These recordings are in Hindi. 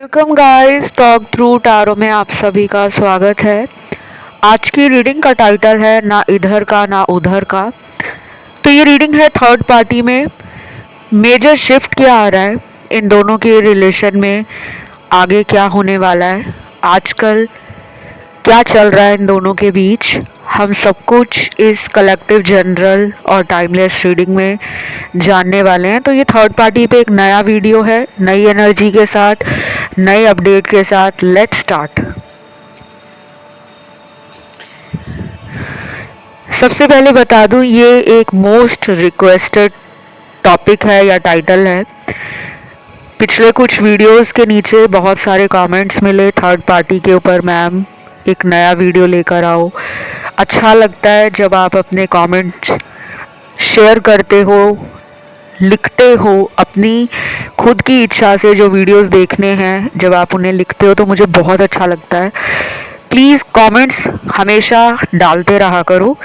Welcome guys, talk through tarot में आप सभी का स्वागत है। आज की रीडिंग का टाइटल है ना इधर का ना उधर का। तो ये रीडिंग है थर्ड पार्टी में। मेजर शिफ्ट क्या आ रहा है इन दोनों के रिलेशन में, आगे क्या होने वाला है, आजकल क्या चल रहा है इन दोनों के बीच, हम सब कुछ इस कलेक्टिव जनरल और टाइमलेस रीडिंग में जानने वाले हैं। तो ये थर्ड पार्टी पे एक नया वीडियो है, नई एनर्जी के साथ, नए अपडेट के साथ। Let's start. सबसे पहले बता दूं, ये एक मोस्ट रिक्वेस्टेड टॉपिक है या टाइटल है। पिछले कुछ वीडियोस के नीचे बहुत सारे कमेंट्स मिले थर्ड पार्टी के ऊपर, मैम एक नया वीडियो लेकर आओ। अच्छा लगता है जब आप अपने कमेंट्स शेयर करते हो, लिखते हो, अपनी खुद की इच्छा से जो वीडियोस देखने हैं जब आप उन्हें लिखते हो तो मुझे बहुत अच्छा लगता है। प्लीज़ कमेंट्स हमेशा डालते रहा करो,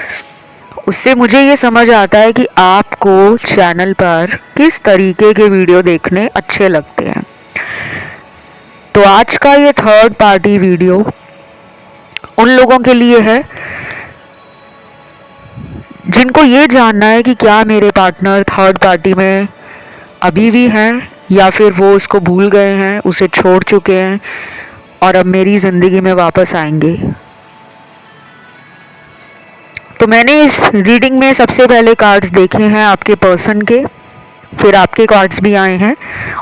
उससे मुझे ये समझ आता है कि आपको चैनल पर किस तरीके के वीडियो देखने अच्छे लगते हैं। तो आज का ये थर्ड पार्टी वीडियो उन लोगों के लिए है जिनको ये जानना है कि क्या मेरे पार्टनर थर्ड पार्टी में अभी भी हैं या फिर वो उसको भूल गए हैं, उसे छोड़ चुके हैं और अब मेरी ज़िंदगी में वापस आएंगे। तो मैंने इस रीडिंग में सबसे पहले कार्ड्स देखे हैं आपके पर्सन के, फिर आपके कार्ड्स भी आए हैं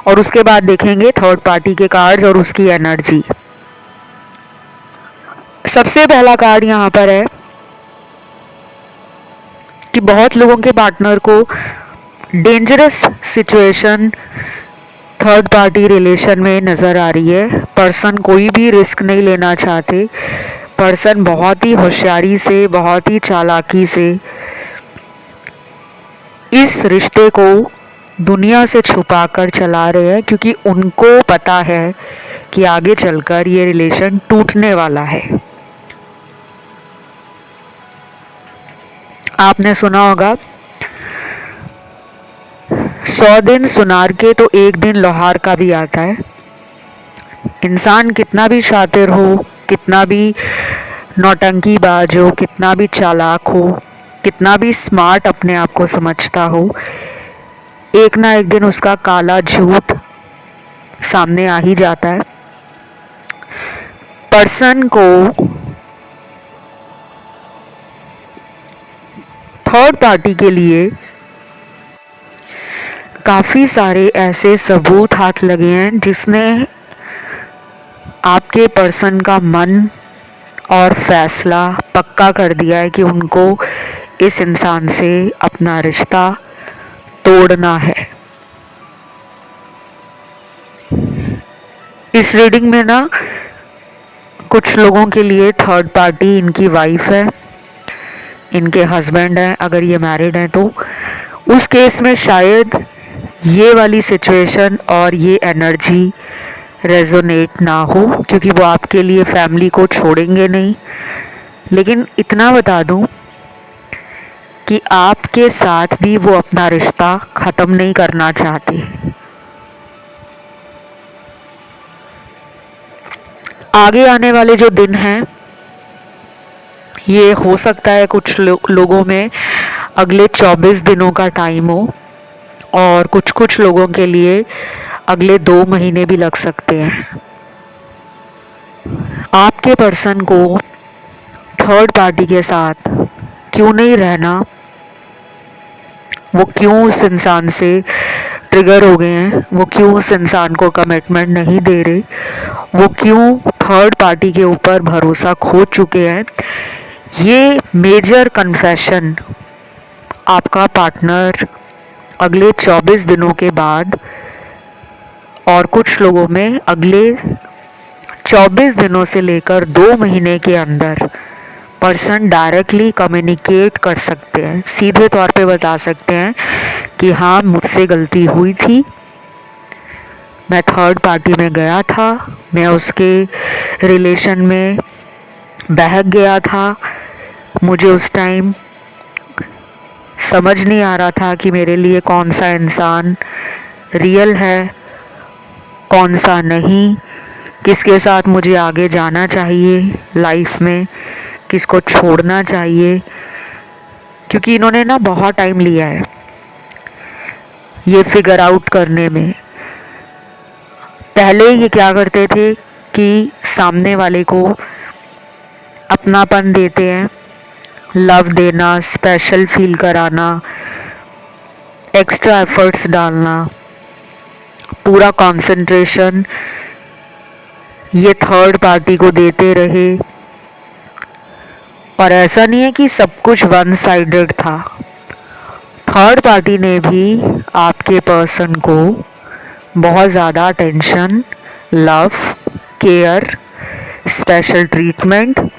और उसके बाद देखेंगे थर्ड पार्टी के कार्ड्स और उसकी एनर्जी। सबसे पहला कार्ड यहाँ पर है कि बहुत लोगों के पार्टनर को dangerous situation third party relation में नज़र आ रही है। पर्सन कोई भी रिस्क नहीं लेना चाहते। पर्सन बहुत ही होशियारी से, बहुत ही चालाकी से इस रिश्ते को दुनिया से छुपा कर चला रहे हैं, क्योंकि उनको पता है कि आगे चलकर ये रिलेशन टूटने वाला है। आपने सुना होगा, 100 दिन सुनार के तो एक दिन लोहार का भी आता है। इंसान कितना भी शातिर हो, कितना भी नौटंकीबाज हो, कितना भी चालाक हो, कितना भी स्मार्ट अपने आप को समझता हो, एक ना एक दिन उसका काला झूठ सामने आ ही जाता है। पर्सन को थर्ड पार्टी के लिए काफ़ी सारे ऐसे सबूत हाथ लगे हैं जिसने आपके पर्सन का मन और फैसला पक्का कर दिया है कि उनको इस इंसान से अपना रिश्ता तोड़ना है। इस रीडिंग में ना कुछ लोगों के लिए थर्ड पार्टी इनकी वाइफ है, इनके हस्बैंड हैं, अगर ये मैरिड हैं तो उस केस में शायद ये वाली सिचुएशन और ये एनर्जी रेजोनेट ना हो, क्योंकि वो आपके लिए फैमिली को छोड़ेंगे नहीं। लेकिन इतना बता दूं कि आपके साथ भी वो अपना रिश्ता ख़त्म नहीं करना चाहते। आगे आने वाले जो दिन हैं, ये हो सकता है कुछ लोगों में अगले 24 दिनों का टाइम हो और कुछ लोगों के लिए अगले 2 महीने भी लग सकते हैं। आपके पर्सन को थर्ड पार्टी के साथ क्यों नहीं रहना, वो क्यों उस इंसान से ट्रिगर हो गए हैं, वो क्यों उस इंसान को कमिटमेंट नहीं दे रहे, वो क्यों थर्ड पार्टी के ऊपर भरोसा खो चुके हैं, ये मेजर कन्फेशन आपका पार्टनर अगले 24 दिनों के बाद और कुछ लोगों में अगले 24 दिनों से लेकर 2 महीने के अंदर पर्सन डायरेक्टली कम्युनिकेट कर सकते हैं, सीधे तौर पे बता सकते हैं कि हाँ मुझसे गलती हुई थी, मैं थर्ड पार्टी में गया था, मैं उसके रिलेशन में बहक गया था, मुझे उस टाइम समझ नहीं आ रहा था कि मेरे लिए कौन सा इंसान रियल है, कौन सा नहीं, किसके साथ मुझे आगे जाना चाहिए लाइफ में, किसको छोड़ना चाहिए, क्योंकि इन्होंने ना बहुत टाइम लिया है ये फिगर आउट करने में। पहले ये क्या करते थे कि सामने वाले को अपनापन देते हैं, लव देना, स्पेशल फील कराना, एक्स्ट्रा एफर्ट्स डालना, पूरा कंसंट्रेशन ये थर्ड पार्टी को देते रहे। और ऐसा नहीं है कि सब कुछ वन साइडेड था, थर्ड पार्टी ने भी आपके पर्सन को बहुत ज़्यादा attention, love, care, special treatment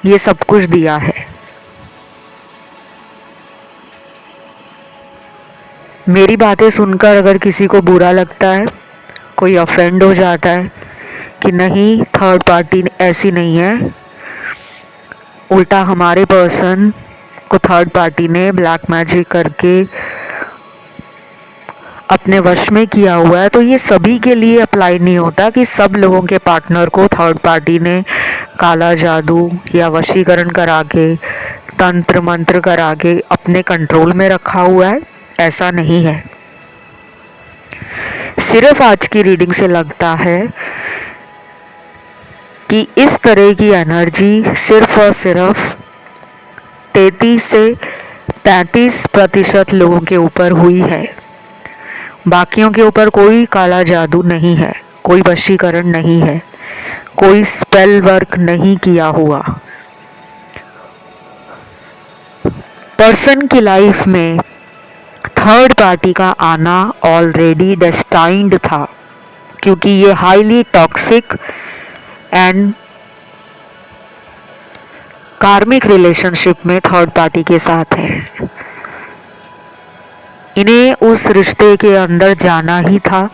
ये सब कुछ दिया है। मेरी बातें सुनकर अगर किसी को बुरा लगता है, कोई ऑफेंड हो जाता है कि नहीं थर्ड पार्टी ऐसी नहीं है, उल्टा हमारे पर्सन को थर्ड पार्टी ने ब्लैक मैजिक करके अपने वश में किया हुआ है, तो ये सभी के लिए अप्लाई नहीं होता कि सब लोगों के पार्टनर को थर्ड पार्टी ने काला जादू या वशीकरण करा के, तंत्र मंत्र करा के अपने कंट्रोल में रखा हुआ है। ऐसा नहीं है। सिर्फ आज की रीडिंग से लगता है कि इस तरह की एनर्जी सिर्फ और सिर्फ 33 से 35% लोगों के ऊपर हुई है। बाकियों के ऊपर कोई काला जादू नहीं है, कोई वशीकरण नहीं है, कोई स्पेल वर्क नहीं किया हुआ। पर्सन की लाइफ में थर्ड पार्टी का आना ऑलरेडी डेस्टाइंड था, क्योंकि ये हाईली टॉक्सिक एंड कार्मिक रिलेशनशिप में थर्ड पार्टी के साथ है। इन्हें उस रिश्ते के अंदर जाना ही था,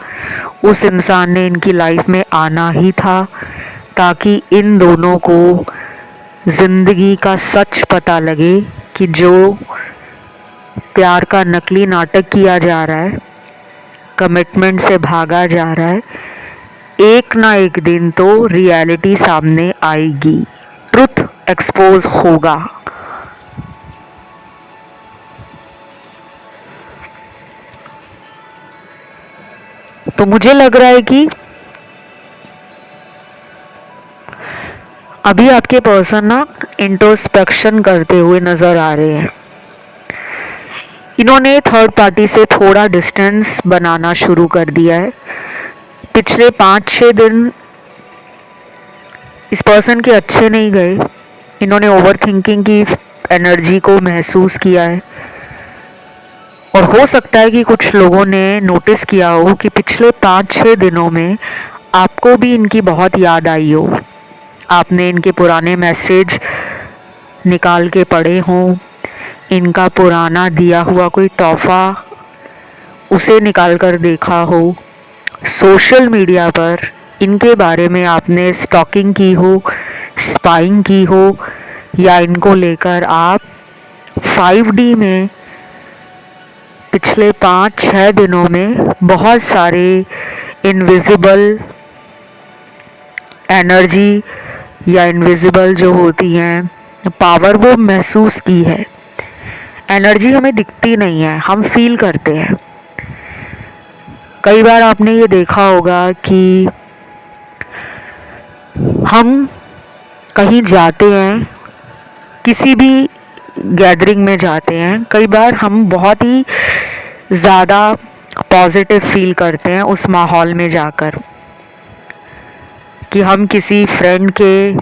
उस इंसान ने इनकी लाइफ में आना ही था, ताकि इन दोनों को ज़िंदगी का सच पता लगे कि जो प्यार का नकली नाटक किया जा रहा है, कमिटमेंट से भागा जा रहा है, एक ना एक दिन तो रियलिटी सामने आएगी, ट्रुथ एक्सपोज होगा। तो मुझे लग रहा है कि अभी आपके पर्सन ना इंट्रोस्पेक्शन करते हुए नजर आ रहे हैं। इन्होंने थर्ड पार्टी से थोड़ा डिस्टेंस बनाना शुरू कर दिया है। पिछले 5-6 दिन इस पर्सन के अच्छे नहीं गए। इन्होंने ओवर थिंकिंग की एनर्जी को महसूस किया है, और हो सकता है कि कुछ लोगों ने नोटिस किया हो कि पिछले 5-6 दिनों में आपको भी इनकी बहुत याद आई हो। आपने इनके पुराने मैसेज निकाल के पढ़े हों, इनका पुराना दिया हुआ कोई तोहफा उसे निकाल कर देखा हो, सोशल मीडिया पर इनके बारे में आपने स्टॉकिंग की हो, स्पाइंग की हो, या इनको लेकर आप 5D में पिछले 5-6 दिनों में बहुत सारे इनविजिबल एनर्जी या इनविजिबल जो होती हैं पावर वो महसूस की है। एनर्जी हमें दिखती नहीं है, हम फील करते हैं। कई बार आपने ये देखा होगा कि हम कहीं जाते हैं, किसी भी गैदरिंग में जाते हैं, कई बार हम बहुत ही ज़्यादा पॉजिटिव फील करते हैं उस माहौल में जाकर, कि हम किसी फ्रेंड के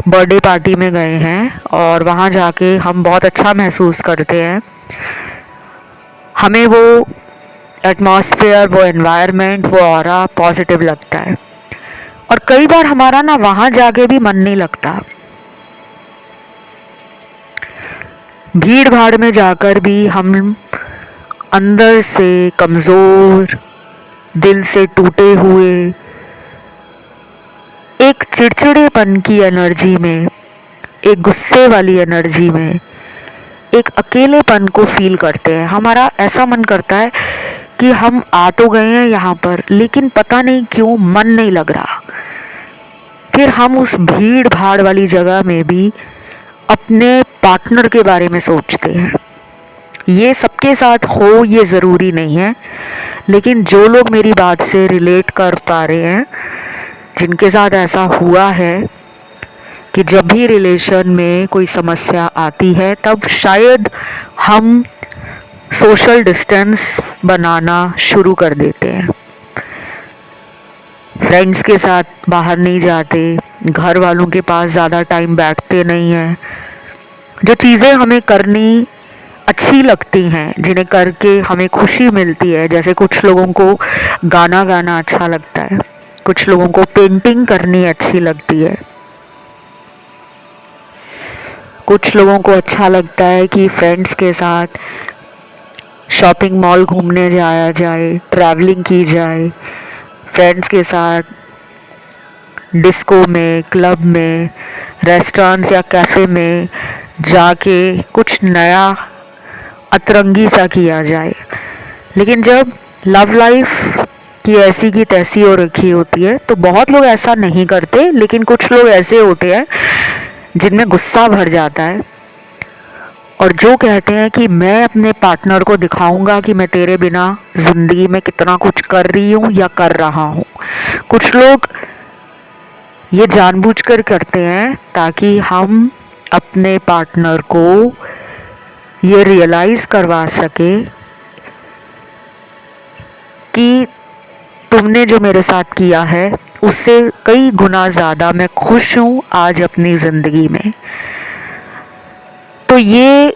बर्थडे पार्टी में गए हैं और वहाँ जाके हम बहुत अच्छा महसूस करते हैं। हमें वो एटमॉस्फेयर, वो एनवायरनमेंट, वो ऑरा पॉजिटिव लगता है। और कई बार हमारा ना वहाँ जाके भी मन नहीं लगता, भीड़ भाड़ में जाकर भी हम अंदर से कमज़ोर, दिल से टूटे हुए, एक चिड़चिड़ेपन की एनर्जी में, एक गुस्से वाली एनर्जी में, एक अकेलेपन को फील करते हैं। हमारा ऐसा मन करता है कि हम आ तो गए हैं यहाँ पर, लेकिन पता नहीं क्यों मन नहीं लग रहा। फिर हम उस भीड़ भाड़ वाली जगह में भी अपने पार्टनर के बारे में सोचते हैं। ये सबके साथ हो ये ज़रूरी नहीं है, लेकिन जो लोग मेरी बात से रिलेट कर पा रहे हैं, जिनके साथ ऐसा हुआ है कि जब भी रिलेशन में कोई समस्या आती है तब शायद हम सोशल डिस्टेंस बनाना शुरू कर देते हैं। फ्रेंड्स के साथ बाहर नहीं जाते, घर वालों के पास ज़्यादा टाइम बैठते नहीं हैं। जो चीज़ें हमें करनी अच्छी लगती हैं, जिन्हें करके हमें खुशी मिलती है, जैसे कुछ लोगों को गाना गाना अच्छा लगता है, कुछ लोगों को पेंटिंग करनी अच्छी लगती है, कुछ लोगों को अच्छा लगता है कि फ्रेंड्स के साथ शॉपिंग मॉल घूमने जाया जाए, ट्रैवलिंग की जाए, फ्रेंड्स के साथ डिस्को में, क्लब में, रेस्टोरेंट्स या कैफ़े में जाके कुछ नया अतरंगी सा किया जाए। लेकिन जब लव लाइफ की ऐसी की तैसी हो रखी होती है तो बहुत लोग ऐसा नहीं करते, लेकिन कुछ लोग ऐसे होते हैं जिनमें गुस्सा भर जाता है और जो कहते हैं कि मैं अपने पार्टनर को दिखाऊंगा कि मैं तेरे बिना ज़िंदगी में कितना कुछ कर रही हूँ या कर रहा हूँ। कुछ लोग ये जानबूझकर करते हैं ताकि हम अपने पार्टनर को ये रियलाइज़ करवा सके कि तुमने जो मेरे साथ किया है उससे कई गुना ज़्यादा मैं खुश हूँ आज अपनी ज़िंदगी में। तो ये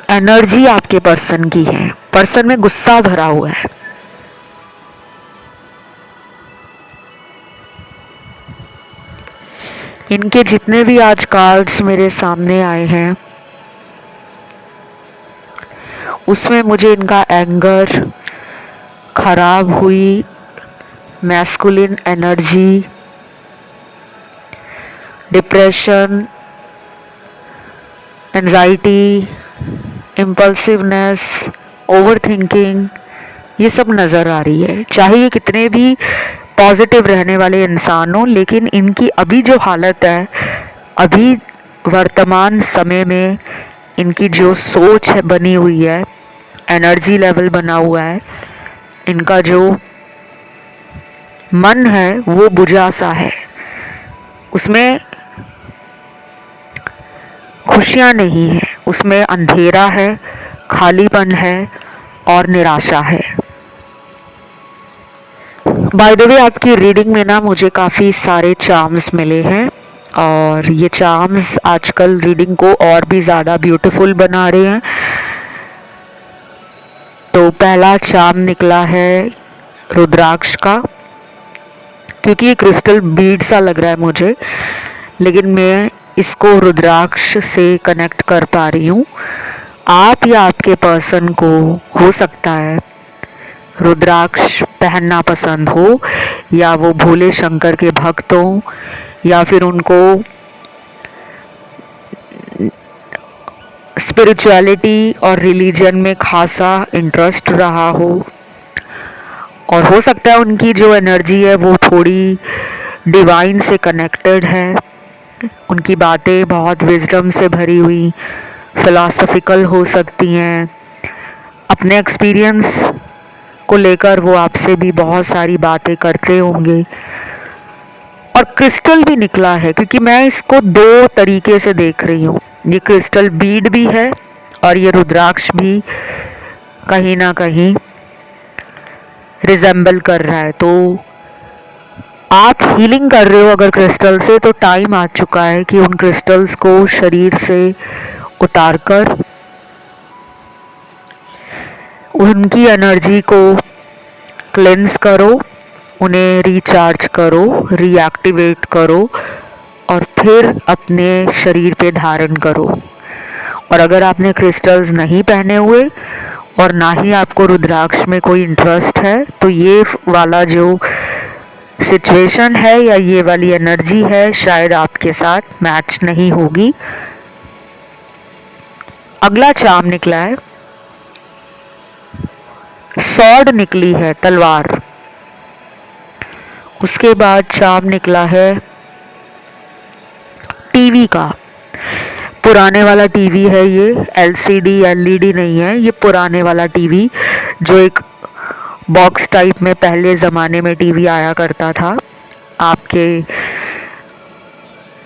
एनर्जी आपके पर्सन की है, पर्सन में गुस्सा भरा हुआ है। इनके जितने भी आज कार्ड्स मेरे सामने आए हैं उसमें मुझे इनका एंगर, खराब हुई masculine energy, depression, anxiety, impulsiveness, over thinking, ये सब नज़र आ रही है। चाहे ये कितने भी पॉजिटिव रहने वाले इंसान हो, लेकिन इनकी अभी जो हालत है, अभी वर्तमान समय में इनकी जो सोच है बनी हुई है, एनर्जी लेवल बना हुआ है, इनका जो मन है वो बुझा सा है, उसमें खुशियाँ नहीं है, उसमें अंधेरा है, खालीपन है और निराशा है। बाय द वे आपकी रीडिंग में ना मुझे काफ़ी सारे चार्म्स मिले हैं और ये चार्म्स आजकल रीडिंग को और भी ज़्यादा ब्यूटीफुल बना रहे हैं। तो पहला चार्म निकला है रुद्राक्ष का, क्योंकि ये क्रिस्टल बीड सा लग रहा है मुझे, लेकिन मैं इसको रुद्राक्ष से कनेक्ट कर पा रही हूँ। आप या आपके पर्सन को हो सकता है रुद्राक्ष पहनना पसंद हो, या वो भोले शंकर के भक्त हों, या फिर उनको स्पिरिचुअलिटी और रिलीजन में खासा इंटरेस्ट रहा हो, और हो सकता है उनकी जो एनर्जी है वो थोड़ी डिवाइन से कनेक्टेड है, उनकी बातें बहुत विजडम से भरी हुई फिलॉसफिकल हो सकती हैं, अपने एक्सपीरियंस को लेकर वो आपसे भी बहुत सारी बातें करते होंगे। और क्रिस्टल भी निकला है, क्योंकि मैं इसको दो तरीके से देख रही हूँ, ये क्रिस्टल बीड भी है और ये रुद्राक्ष भी कहीं ना कहीं रिजेंबल कर रहा है। तो आप हीलिंग कर रहे हो अगर क्रिस्टल से, तो टाइम आ चुका है कि उन क्रिस्टल्स को शरीर से उतारकर उनकी एनर्जी को क्लेंस करो, उन्हें रिचार्ज करो, रीएक्टिवेट करो और फिर अपने शरीर पे धारण करो। और अगर आपने क्रिस्टल्स नहीं पहने हुए और ना ही आपको रुद्राक्ष में कोई इंटरेस्ट है, तो ये वाला जो सिचुएशन है या ये वाली एनर्जी है शायद आपके साथ मैच नहीं होगी। अगला चार्म निकला है सॉर्ड निकली है, तलवार। उसके बाद चार्म निकला है टीवी का। पुराने वाला टीवी है ये, एलसीडी एलईडी नहीं है, ये पुराने वाला टीवी जो एक बॉक्स टाइप में पहले ज़माने में टीवी आया करता था। आपके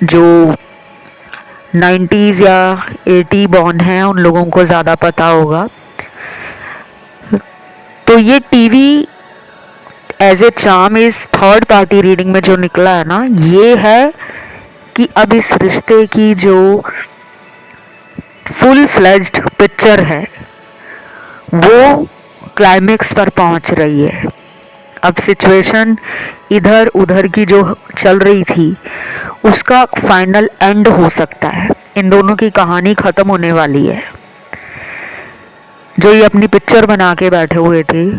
जो 90s या 80 बॉर्न हैं उन लोगों को ज़्यादा पता होगा। तो ये टीवी एज ए चार्म इस थर्ड पार्टी रीडिंग में जो निकला है ना, ये है कि अब इस रिश्ते की जो फुल फ्लेज्ड पिक्चर है वो क्लाइमेक्स पर पहुंच रही है। अब सिचुएशन इधर उधर की जो चल रही थी उसका फाइनल एंड हो सकता है। इन दोनों की कहानी ख़त्म होने वाली है। जो ये अपनी पिक्चर बना के बैठे हुए थे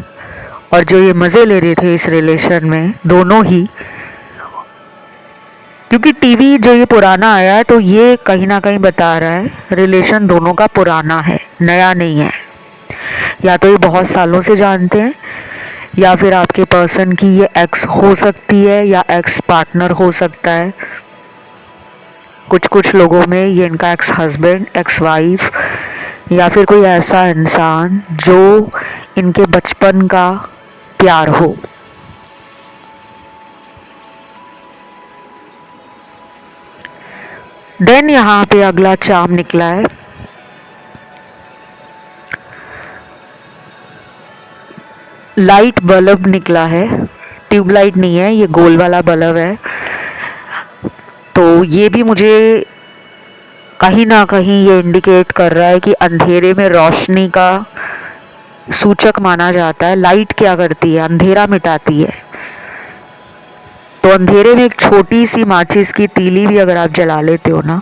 और जो ये मज़े ले रहे थे इस रिलेशन में, दोनों ही, क्योंकि टीवी जो ये पुराना आया है तो ये कहीं ना कहीं बता रहा है रिलेशन दोनों का पुराना है, नया नहीं है। या तो ये बहुत सालों से जानते हैं या फिर आपके पर्सन की ये एक्स हो सकती है या एक्स पार्टनर हो सकता है। कुछ लोगों में ये इनका एक्स हस्बैंड, एक्स वाइफ या फिर कोई ऐसा इंसान जो इनके बचपन का प्यार हो। देन यहाँ पे अगला चार्म निकला है लाइट बल्ब निकला है। ट्यूबलाइट नहीं है, ये गोल वाला बल्ब है। तो ये भी मुझे कहीं ना कहीं ये इंडिकेट कर रहा है कि अंधेरे में रोशनी का सूचक माना जाता है। लाइट क्या करती है? अंधेरा मिटाती है। तो अंधेरे में एक छोटी सी माचिस की तीली भी अगर आप जला लेते हो ना,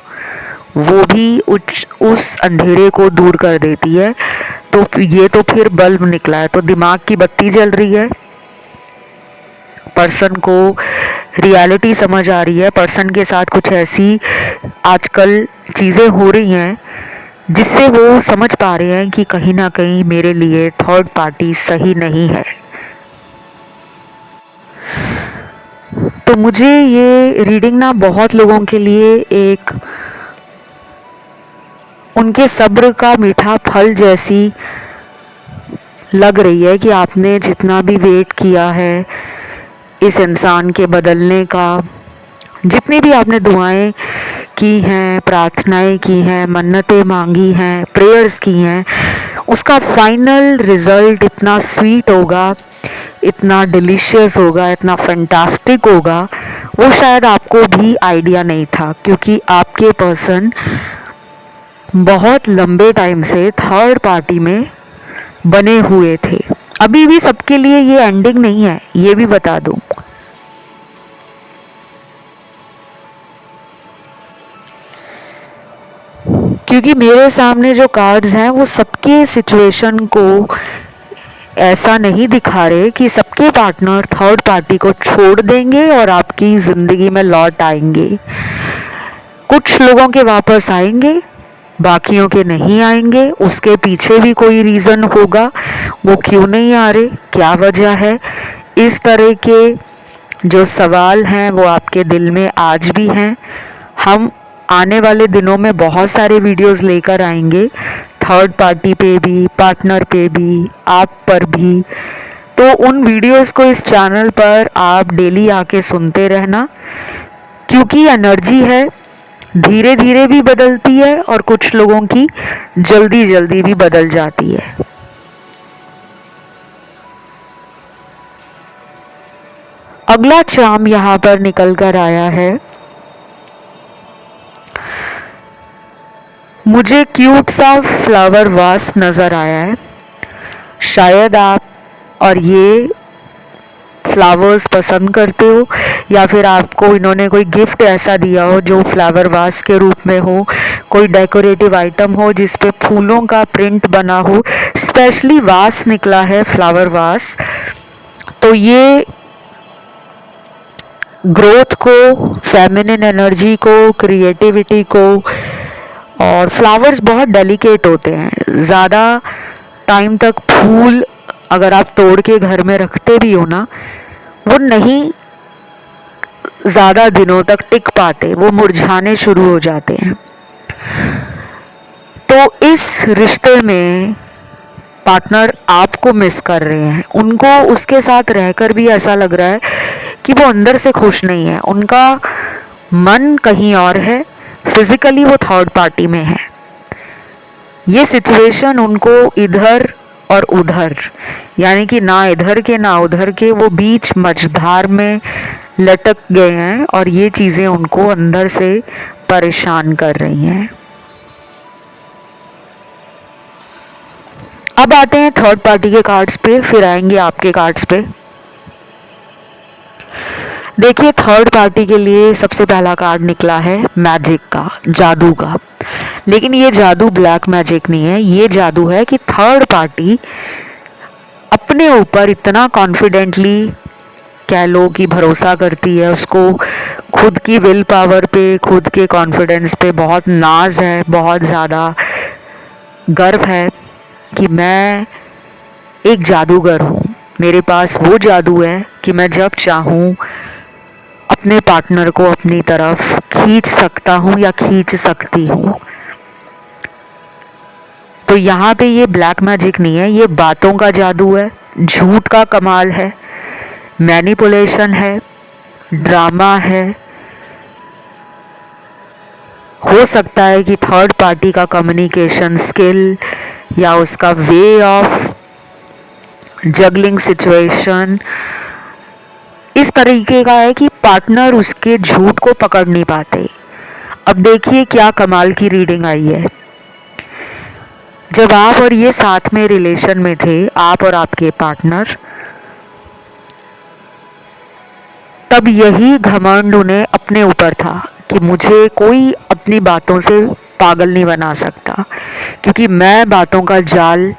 वो भी उस अंधेरे को दूर कर देती है। तो ये तो फिर बल्ब निकला है, तो दिमाग की बत्ती जल रही है। पर्सन को रियलिटी समझ आ रही है। पर्सन के साथ कुछ ऐसी आजकल चीज़ें हो रही हैं जिससे वो समझ पा रहे हैं कि कहीं ना कहीं मेरे लिए थर्ड पार्टी सही नहीं है। तो मुझे ये रीडिंग ना बहुत लोगों के लिए एक उनके सब्र का मीठा फल जैसी लग रही है कि आपने जितना भी वेट किया है इस इंसान के बदलने का, जितनी भी आपने दुआएं की हैं, प्रार्थनाएं की हैं, मन्नतें मांगी हैं, प्रेयर्स की हैं, उसका फाइनल रिज़ल्ट इतना स्वीट होगा, इतना डिलीशियस होगा, इतना फैंटास्टिक होगा, वो शायद आपको भी आइडिया नहीं था। क्योंकि आपके पर्सन बहुत लंबे टाइम से थर्ड पार्टी में बने हुए थे। अभी भी सबके लिए ये एंडिंग नहीं है, ये भी बता दूं। क्योंकि मेरे सामने जो कार्ड्स हैं वो सबके सिचुएशन को ऐसा नहीं दिखा रहे कि सबके पार्टनर थर्ड पार्टी को छोड़ देंगे और आपकी ज़िंदगी में लौट आएंगे। कुछ लोगों के वापस आएंगे, बाकियों के नहीं आएंगे। उसके पीछे भी कोई रीज़न होगा, वो क्यों नहीं आ रहे, क्या वजह है। इस तरह के जो सवाल हैं वो आपके दिल में आज भी हैं। हम आने वाले दिनों में बहुत सारे वीडियोस लेकर आएंगे, थर्ड पार्टी पे भी, पार्टनर पे भी, आप पर भी। तो उन वीडियोस को इस चैनल पर आप डेली आके सुनते रहना, क्योंकि एनर्जी है, धीरे धीरे भी बदलती है और कुछ लोगों की जल्दी जल्दी भी बदल जाती है। अगला चार्म यहाँ पर निकल कर आया है। मुझे क्यूट सा फ्लावर वास नज़र आया है। शायद आप और ये फ्लावर्स पसंद करते हो या फिर आपको इन्होंने कोई गिफ्ट ऐसा दिया हो जो फ्लावर वास के रूप में हो, कोई डेकोरेटिव आइटम हो जिस पे फूलों का प्रिंट बना हो। स्पेशली वास निकला है, फ्लावर वास। तो ये ग्रोथ को, फेमिनिन एनर्जी को, क्रिएटिविटी को, और फ्लावर्स बहुत डेलिकेट होते हैं, ज़्यादा टाइम तक फूल अगर आप तोड़ के घर में रखते भी हो ना, वो नहीं ज़्यादा दिनों तक टिक पाते, वो मुरझाने शुरू हो जाते हैं। तो इस रिश्ते में पार्टनर आपको मिस कर रहे हैं, उनको उसके साथ रहकर भी ऐसा लग रहा है कि वो अंदर से खुश नहीं है, उनका मन कहीं और है, फिजिकली वो थर्ड पार्टी में है। ये सिचुएशन उनको इधर और उधर, यानी कि ना इधर के ना उधर के, वो बीच मझधार में लटक गए हैं और ये चीज़ें उनको अंदर से परेशान कर रही हैं। अब आते हैं थर्ड पार्टी के कार्ड्स पे, फिर आएंगे आपके कार्ड्स पे। देखिए, थर्ड पार्टी के लिए सबसे पहला कार्ड निकला है मैजिक का, जादू का। लेकिन ये जादू ब्लैक मैजिक नहीं है, ये जादू है कि थर्ड पार्टी अपने ऊपर इतना कॉन्फिडेंटली कह लो कि भरोसा करती है, उसको खुद की विल पावर पे, खुद के कॉन्फिडेंस पे बहुत नाज है, बहुत ज़्यादा गर्व है कि मैं एक जादूगर हूँ, मेरे पास वो जादू है कि मैं जब चाहूँ अपने पार्टनर को अपनी तरफ खींच सकता हूँ या खींच सकती हूँ। तो यहाँ पे ये ब्लैक मैजिक नहीं है, ये बातों का जादू है, झूठ का कमाल है, मैनिपुलेशन है, ड्रामा है। हो सकता है कि थर्ड पार्टी का कम्युनिकेशन स्किल या उसका वे ऑफ जगलिंग सिचुएशन इस तरीके का है कि पार्टनर उसके झूठ को पकड़ नहीं पाते। अब देखिए क्या कमाल की रीडिंग आई है। जब आप और ये साथ में रिलेशन में थे, आप और आपके पार्टनर, तब यही घमंड उन्हें अपने ऊपर था कि मुझे कोई अपनी बातों से पागल नहीं बना सकता, क्योंकि मैं बातों का जाल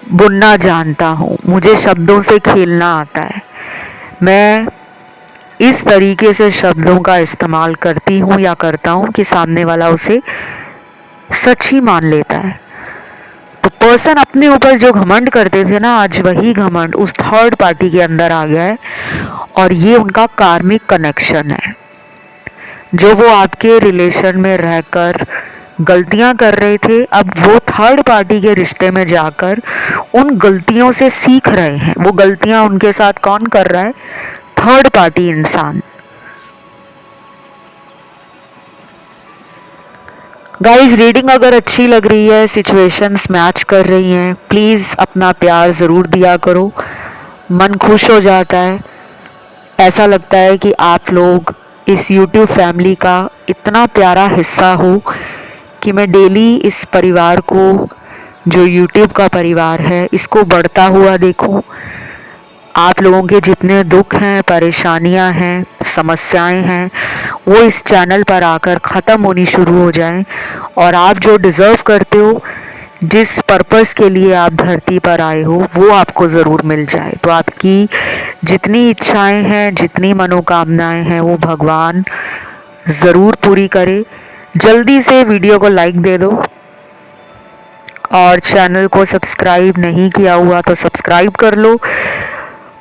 बुनना जानता हूँ, मुझे शब्दों से खेलना आता है, मैं इस तरीके से शब्दों का इस्तेमाल करती हूँ या करता हूँ कि सामने वाला उसे सच ही मान लेता है। तो पर्सन अपने ऊपर जो घमंड करते थे ना, आज वही घमंड उस थर्ड पार्टी के अंदर आ गया है और ये उनका कार्मिक कनेक्शन है। जो वो आपके रिलेशन में रहकर गलतियां कर रहे थे, अब वो थर्ड पार्टी के रिश्ते में जाकर उन गलतियों से सीख रहे हैं। वो गलतियां उनके साथ कौन कर रहा है? थर्ड पार्टी इंसान। गाइस, रीडिंग अगर अच्छी लग रही है, सिचुएशंस मैच कर रही हैं, प्लीज़ अपना प्यार ज़रूर दिया करो, मन खुश हो जाता है। ऐसा लगता है कि आप लोग इस YouTube फैमिली का इतना प्यारा हिस्सा हो कि मैं डेली इस परिवार को, जो YouTube का परिवार है, इसको बढ़ता हुआ देखूं। आप लोगों के जितने दुख हैं, परेशानियां हैं, समस्याएं हैं, वो इस चैनल पर आकर ख़त्म होनी शुरू हो जाएं और आप जो डिज़र्व करते हो, जिस पर्पस के लिए आप धरती पर आए हो, वो आपको ज़रूर मिल जाए। तो आपकी जितनी इच्छाएं हैं, जितनी मनोकामनाएं हैं, वो भगवान ज़रूर पूरी करे। जल्दी से वीडियो को लाइक दे दो और चैनल को सब्सक्राइब नहीं किया हुआ तो सब्सक्राइब कर लो।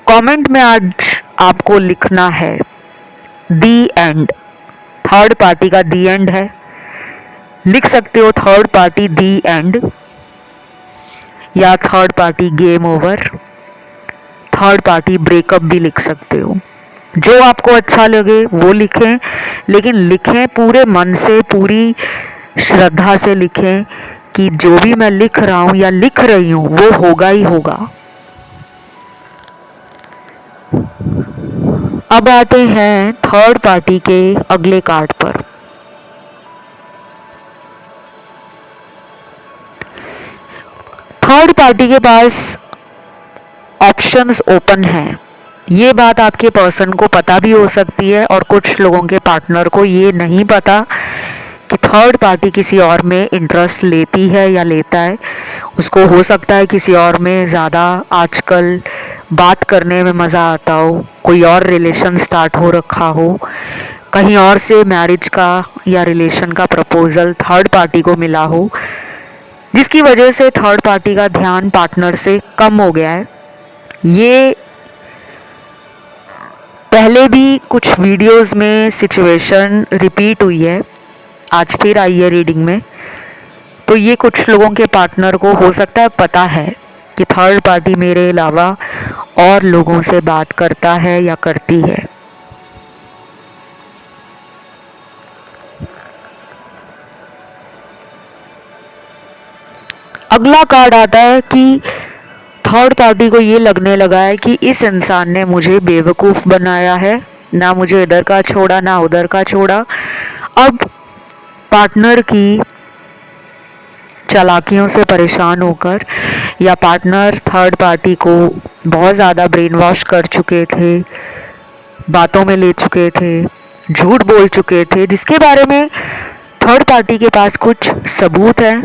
कमेंट में आज आपको लिखना है दी एंड, थर्ड पार्टी का दी एंड है, लिख सकते हो थर्ड पार्टी दी एंड या third party game over, third party breakup भी लिख सकते हो। जो आपको अच्छा लगे वो लिखें, लेकिन लिखें पूरे मन से, पूरी श्रद्धा से लिखें कि जो भी मैं लिख रहा हूँ या लिख रही हूँ वो होगा ही होगा। अब आते हैं थर्ड पार्टी के अगले कार्ड पर। थर्ड पार्टी के पास ऑप्शंस ओपन हैं। ये बात आपके पर्सन को पता भी हो सकती है और कुछ लोगों के पार्टनर को ये नहीं पता कि थर्ड पार्टी किसी और में इंटरेस्ट लेती है या लेता है। उसको हो सकता है किसी और में ज़्यादा आजकल बात करने में मज़ा आता हो, कोई और रिलेशन स्टार्ट हो रखा हो, कहीं और से मैरिज का या रिलेशन का प्रपोज़ल थर्ड पार्टी को मिला हो। जिसकी वजह से थर्ड पार्टी का ध्यान पार्टनर से कम हो गया है। ये पहले भी कुछ वीडियोस में सिचुएशन रिपीट हुई है, आज फिर आई है रीडिंग में। तो ये कुछ लोगों के पार्टनर को हो सकता है पता है कि थर्ड पार्टी मेरे अलावा और लोगों से बात करता है या करती है। अगला कार्ड आता है कि थर्ड पार्टी को ये लगने लगा है कि इस इंसान ने मुझे बेवकूफ़ बनाया है, ना मुझे इधर का छोड़ा ना उधर का छोड़ा। अब पार्टनर की चालाकियों से परेशान होकर या पार्टनर थर्ड पार्टी को बहुत ज़्यादा ब्रेन वॉश कर चुके थे, बातों में ले चुके थे, झूठ बोल चुके थे, जिसके बारे में थर्ड पार्टी के पास कुछ सबूत है।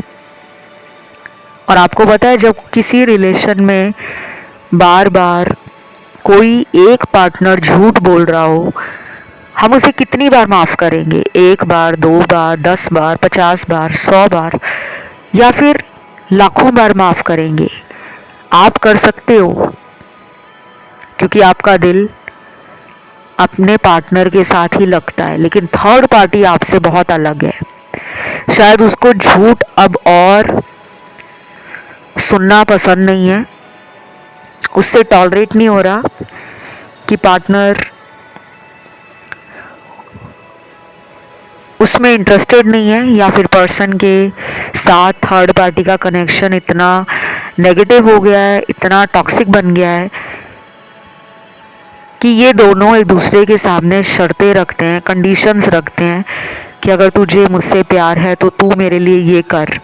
और आपको पता है, जब किसी रिलेशन में बार बार कोई एक पार्टनर झूठ बोल रहा हो, हम उसे कितनी बार माफ़ करेंगे? 1 बार, 2 बार, 10 बार, 50 बार, 100 बार या फिर लाखों बार माफ़ करेंगे? आप कर सकते हो क्योंकि आपका दिल अपने पार्टनर के साथ ही लगता है, लेकिन थर्ड पार्टी आपसे बहुत अलग है। शायद उसको झूठ अब और सुनना पसंद नहीं है, उससे टॉलरेट नहीं हो रहा कि पार्टनर उसमें इंटरेस्टेड नहीं है, या फिर पर्सन के साथ थर्ड पार्टी का कनेक्शन इतना नेगेटिव हो गया है, इतना टॉक्सिक बन गया है कि ये दोनों एक दूसरे के सामने शर्तें रखते हैं, कंडीशंस रखते हैं कि अगर तुझे मुझसे प्यार है तो तू मेरे लिए ये कर,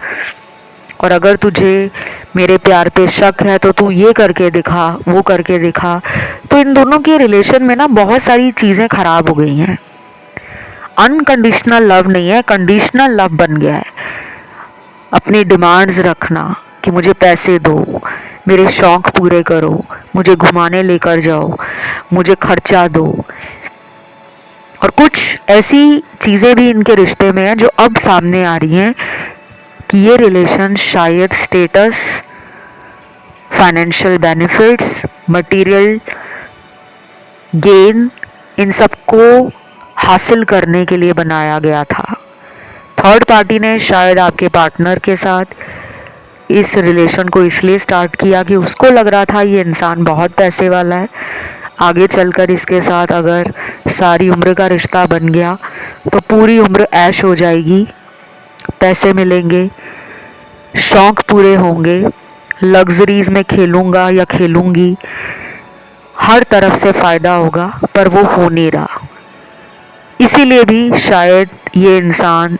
और अगर तुझे मेरे प्यार पे शक है तो तू ये करके दिखा, वो करके दिखा। तो इन दोनों के रिलेशन में ना बहुत सारी चीज़ें ख़राब हो गई हैं। अनकंडीशनल लव नहीं है, कंडीशनल लव बन गया है। अपनी डिमांड्स रखना कि मुझे पैसे दो, मेरे शौक़ पूरे करो, मुझे घुमाने लेकर जाओ, मुझे खर्चा दो। और कुछ ऐसी चीज़ें भी इनके रिश्ते में हैं जो अब सामने आ रही हैं कि ये रिलेशन शायद status, financial benefits, material gain, इन सबको हासिल करने के लिए बनाया गया था। थर्ड पार्टी ने शायद आपके पार्टनर के साथ इस रिलेशन को इसलिए स्टार्ट किया कि उसको लग रहा था ये इंसान बहुत पैसे वाला है, आगे चलकर इसके साथ अगर सारी उम्र का रिश्ता बन गया तो पूरी उम्र ऐश हो जाएगी, पैसे मिलेंगे, शौक़ पूरे होंगे, लग्जरीज में खेलूँगा या खेलूँगी, हर तरफ से फ़ायदा होगा। पर वो हो नहीं रहा। इसीलिए भी शायद ये इंसान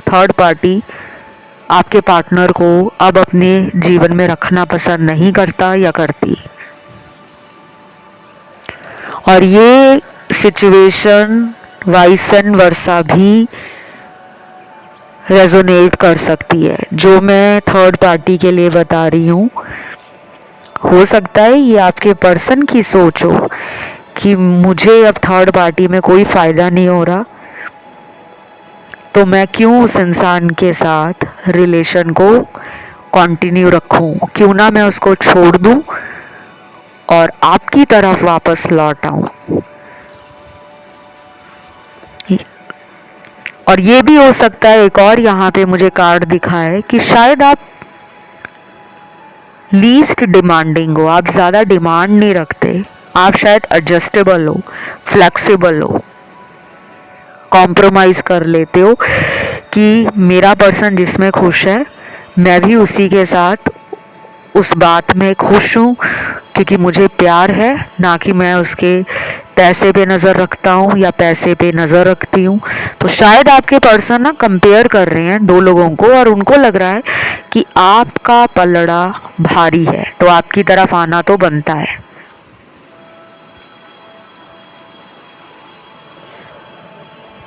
थर्ड पार्टी आपके पार्टनर को अब अपने जीवन में रखना पसंद नहीं करता या करती। और ये सिचुएशन वाइस एंड वर्सा भी रेजोनेट कर सकती है। जो मैं थर्ड पार्टी के लिए बता रही हूँ, हो सकता है ये आपके पर्सन की सोच हो कि मुझे अब थर्ड पार्टी में कोई फ़ायदा नहीं हो रहा, तो मैं क्यों उस इंसान के साथ रिलेशन को कंटिन्यू रखूं, क्यों ना मैं उसको छोड़ दूं और आपकी तरफ वापस लौट आऊं। और ये भी हो सकता है, एक और यहाँ पे मुझे कार्ड दिखा है कि शायद आप लीस्ट डिमांडिंग हो, आप ज़्यादा डिमांड नहीं रखते, आप शायद एडजस्टेबल हो, फ्लेक्सिबल हो, कॉम्प्रोमाइज़ कर लेते हो कि मेरा पर्सन जिसमें खुश है मैं भी उसी के साथ उस बात में खुश हूँ, क्योंकि मुझे प्यार है, ना कि मैं उसके पैसे पे नज़र रखता हूँ या पैसे पे नज़र रखती हूँ। तो शायद आपके पर्सन ना कंपेयर कर रहे हैं दो लोगों को और उनको लग रहा है कि आपका पलड़ा भारी है तो आपकी तरफ आना तो बनता है।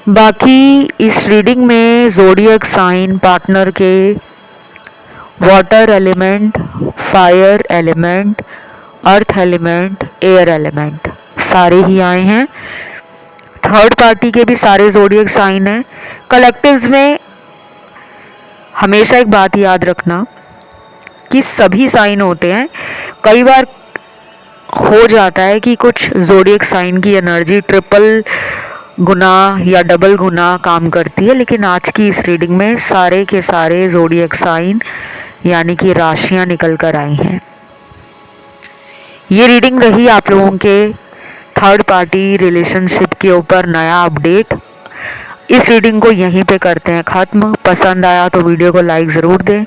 बाकी इस रीडिंग में ज़ोडिएक साइन पार्टनर के water element, fire element, earth element, air element सारे ही आए हैं। थर्ड पार्टी के भी सारे ज़ोडिएक साइन हैं। कलेक्टिव्स में हमेशा एक बात याद रखना कि सभी साइन होते हैं। कई बार हो जाता है कि कुछ ज़ोडिएक साइन की एनर्जी ट्रिपल गुना या डबल गुना काम करती है, लेकिन आज की इस रीडिंग में सारे के सारे ज़ोडिएक साइन यानी कि राशियां निकल कर आई हैं। ये रीडिंग रही आप लोगों के थर्ड पार्टी रिलेशनशिप के ऊपर नया अपडेट। इस रीडिंग को यहीं पे करते हैं ख़त्म। पसंद आया तो वीडियो को लाइक ज़रूर दें।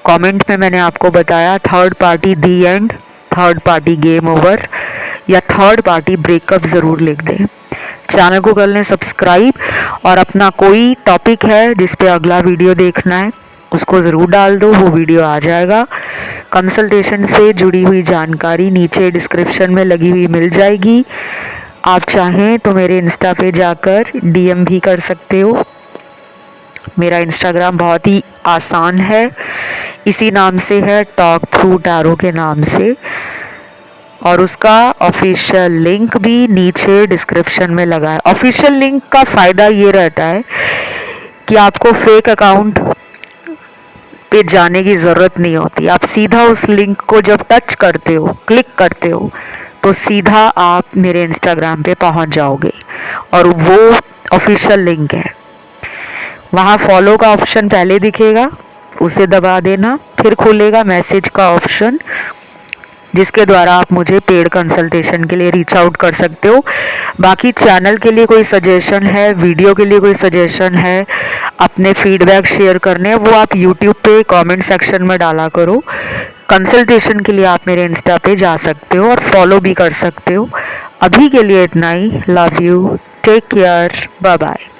कमेंट में मैंने आपको बताया third party the and, third party game over या थर्ड पार्टी ब्रेकअप ज़रूर लिख दें। चैनल को कर लें सब्सक्राइब और अपना कोई टॉपिक है जिस पे अगला वीडियो देखना है उसको ज़रूर डाल दो, वो वीडियो आ जाएगा। कंसल्टेशन से जुड़ी हुई जानकारी नीचे डिस्क्रिप्शन में लगी हुई मिल जाएगी। आप चाहें तो मेरे इंस्टा पे जाकर डीएम भी कर सकते हो। मेरा इंस्टाग्राम बहुत ही आसान है, इसी नाम से है, टॉक थ्रू टैरो के नाम से, और उसका ऑफिशियल लिंक भी नीचे डिस्क्रिप्शन में लगा है। ऑफिशियल लिंक का फ़ायदा ये रहता है कि आपको फेक अकाउंट पे जाने की ज़रूरत नहीं होती। आप सीधा उस लिंक को जब टच करते हो, क्लिक करते हो, तो सीधा आप मेरे इंस्टाग्राम पे पहुंच जाओगे और वो ऑफिशियल लिंक है। वहाँ फॉलो का ऑप्शन पहले दिखेगा, उसे दबा देना, फिर खुलेगा मैसेज का ऑप्शन जिसके द्वारा आप मुझे पेड कंसल्टेशन के लिए रीच आउट कर सकते हो। बाकी चैनल के लिए कोई सजेशन है, वीडियो के लिए कोई सजेशन है, अपने फीडबैक शेयर करने हैं, वो आप यूट्यूब पे कमेंट सेक्शन में डाला करो। कंसल्टेशन के लिए आप मेरे इंस्टा पे जा सकते हो और फॉलो भी कर सकते हो। अभी के लिए इतना ही। Love you, take care, bye bye.